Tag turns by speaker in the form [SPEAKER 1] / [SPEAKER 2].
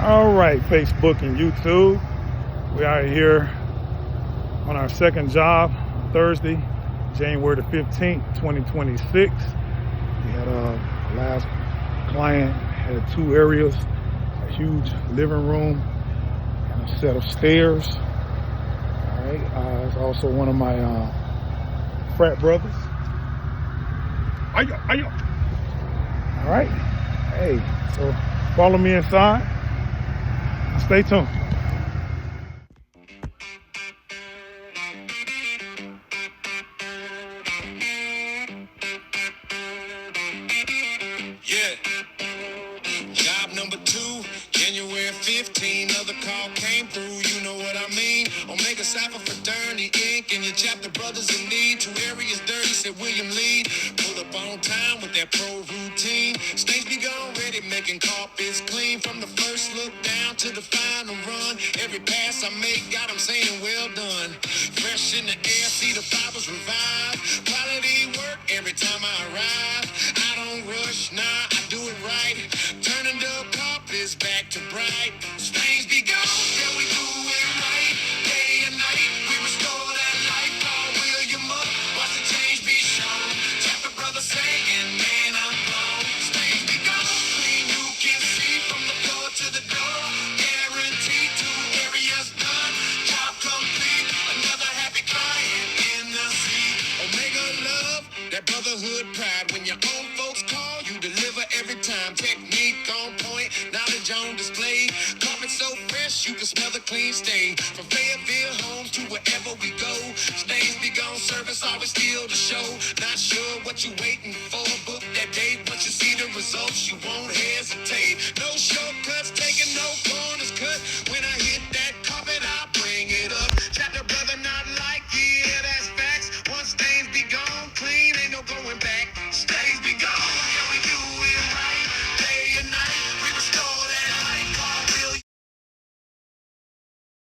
[SPEAKER 1] All right, Facebook and YouTube. We are here on our second job, Thursday, January the 15th, 2026. We had last client had two areas, a huge living room and a set of stairs. All right, it's also one of my frat brothers. Ayo. All right, hey, so follow me inside. Stay tuned.
[SPEAKER 2] Yeah. Job number 2, January 15. Another call came through, you know what I mean. Omega Cypher Fraternity Inc. and your chapter brothers in need. 2 areas dirty, said William Lee. Pull up on time with that pro routine. Stains be gone ready, making carpets clean. From the first look down to the final run. Every pass I make, got 'em saying well done. Fresh in the air, see the fibers revive. Quality work every time I arrive. I don't rush, nah, I do it right. Turning the carpets back to bright. Stains be gone, yeah, we do it right. Day and night, we restore that light. Call William up, watch the change be shown. Chapter brother saying, man, I'm blown. Stains be gone, clean, you can see from the floor to the door. Guaranteed 2 areas done. Job complete, another happy client in the seat. Omega love, that brotherhood pride. When your own folks call, you deliver every time. Technique on point, knowledge on display. Carpet so fresh, you can smell the clean stain. From Fayetteville homes to wherever we go. Stains be gone, service always steal the show. Not sure what you waiting for, book that date. Once you see the results, you won't hesitate.